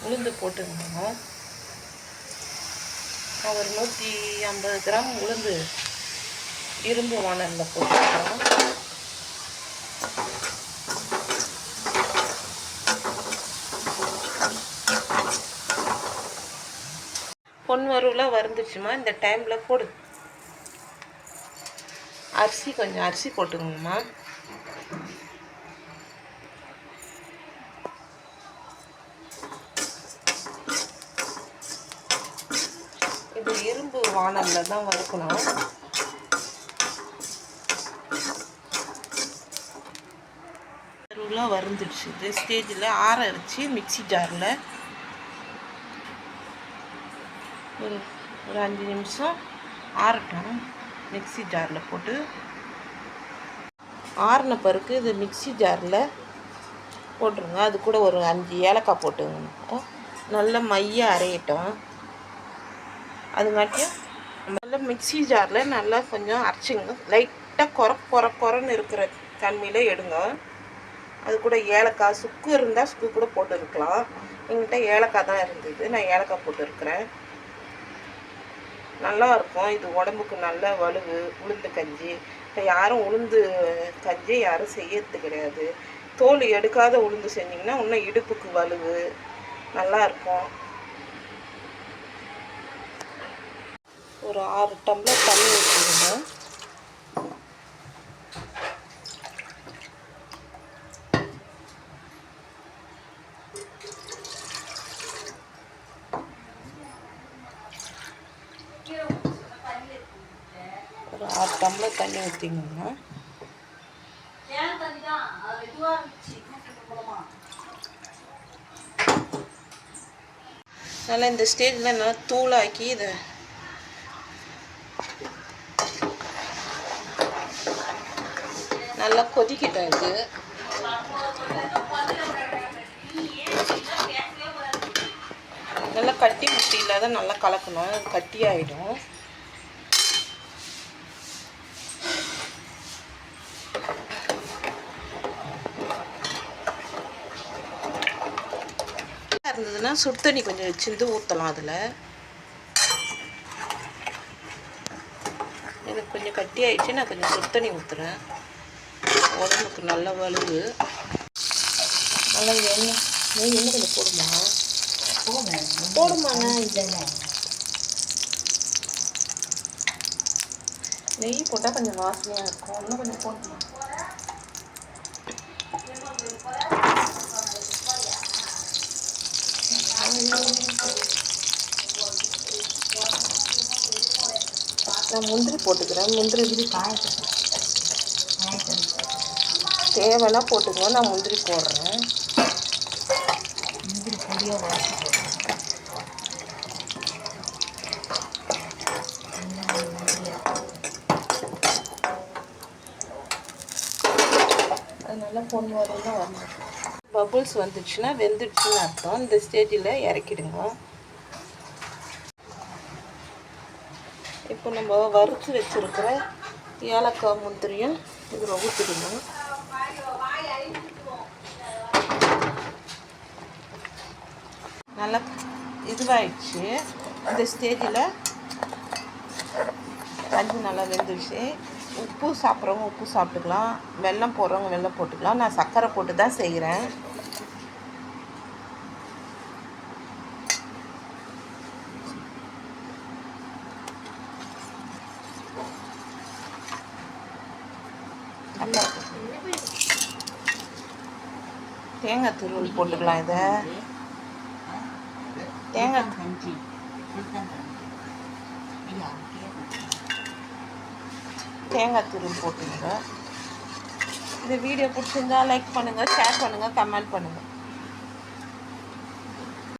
உளுந்து போட்டுக்கோங்க. ஒரு 150 கிராம் உளுந்து இரும்பு வானலில் போட்டுக்கிறோம். பொன் வறுவலாக வறுந்துச்சுமா. இந்த டைமில் போடு. அரிசி கொஞ்சம் அரிசி போட்டுக்கோங்கம்மா. இது இரும்பு வானலில் தான் வறுக்கணும். வறுவலாக வறுந்துடுச்சு. இந்த ஸ்டேஜில் ஆற அரைச்சி மிக்சி ஜாரில் ஒரு 5 நிமிஷம் ஆறட்டும். மிக்சி ஜாரில் போட்டு ஆறின பிறகு இது மிக்சி ஜாரில் போட்டுருங்க. அது கூட ஒரு 5 ஏலக்காய் போட்டுங்க. நல்லா மைய அரையட்டும். அதுங்காட்டியும் நல்லா மிக்சி ஜாரில் நல்லா கொஞ்சம் அரைச்சிங்க. லைட்டாக குறன்னு இருக்கிற தன்மையில் எடுங்க. அது கூட ஏலக்காய், சுக்கு இருந்தால் சுக்கு கூட போட்டுருக்கலாம். எங்கிட்ட ஏலக்காய் தான் இருந்தது, நான் ஏலக்காய் போட்டுருக்குறேன். நல்லாயிருக்கும். இது உடம்புக்கு நல்ல வலுவு. உளுந்து கஞ்சி இப்போ யாரும் உளுந்து கஞ்சி யாரும் செய்யறது கிடையாது. தோல் எடுக்காத உளுந்து செஞ்சிங்கன்னா இன்னும் இடுப்புக்கு வலுவு நல்லாயிருக்கும். ஒரு 6 டம்ளர் தண்ணி ஊற்றிடுங்க. ஒரு 6 டம்ளர் தண்ணி ஊற்றிங்கன்னா நல்லா இந்த ஸ்டேஜில் நல்லா தூளாக்கி இதை நல்லா கொதிக்கிட்டோம். இது நல்லா கட்டி முட்டி இல்லாத நல்லா கலக்கணும். கட்டியாகிடும். இருந்ததுன்னா சுடு தண்ணி கொஞ்சம் வச்சுருந்து ஊற்றலாம். அதில் எனக்கு கொஞ்சம் கட்டி ஆயிடுச்சு. நான் கொஞ்சம் சுடு தண்ணி ஊற்றுறேன். உடம்புக்கு நல்ல வலுவு. நல்லா எண்ணெய் கொஞ்சம் போடுமாண்ணா. நெய் போட்டால் கொஞ்சம் வாசனையாக இருக்கும். இன்னும் கொஞ்சம் போடுமா. நான் முந்திரி போட்டுக்கிறேன். முந்திரி தேவைன்னா போட்டுக்கோ. நான் முந்திரி போடுறேன். முந்திரி பொடியாக வாசி அது நல்லா பொண்ணு வரும் தான் வரணும். பபுள்ஸ் வந்துடுச்சுன்னா வெந்துடுச்சுன்னு அர்த்தம். இந்த ஸ்டேஜில் இறக்கிடுங்க. இப்போ நம்ம வறுத்து வச்சுருக்கிற ஏலக்காய் முந்திரியும் இதில் ஊற்றிடுங்க. நல்லா இதுவாகிடுச்சு. இந்த ஸ்டேஜில் கஞ்சி நல்லா வெந்துடுச்சு. உப்பு சாப்பிட்றவங்க உப்பு சாப்பிட்டுக்கலாம். வெல்லம் போடுறவங்க வெல்லம் போட்டுக்கலாம். நான் சர்க்கரை போட்டு தான் செய்கிறேன். நல்லா தேங்காய் துருவல் போட்டுக்கலாம். இதை தேங்காய் துருவல் போட்டுங்க. இந்த வீடியோ பிடிச்சிருந்தா லைக் பண்ணுங்கள், ஷேர் பண்ணுங்கள், கமெண்ட் பண்ணுங்கள்.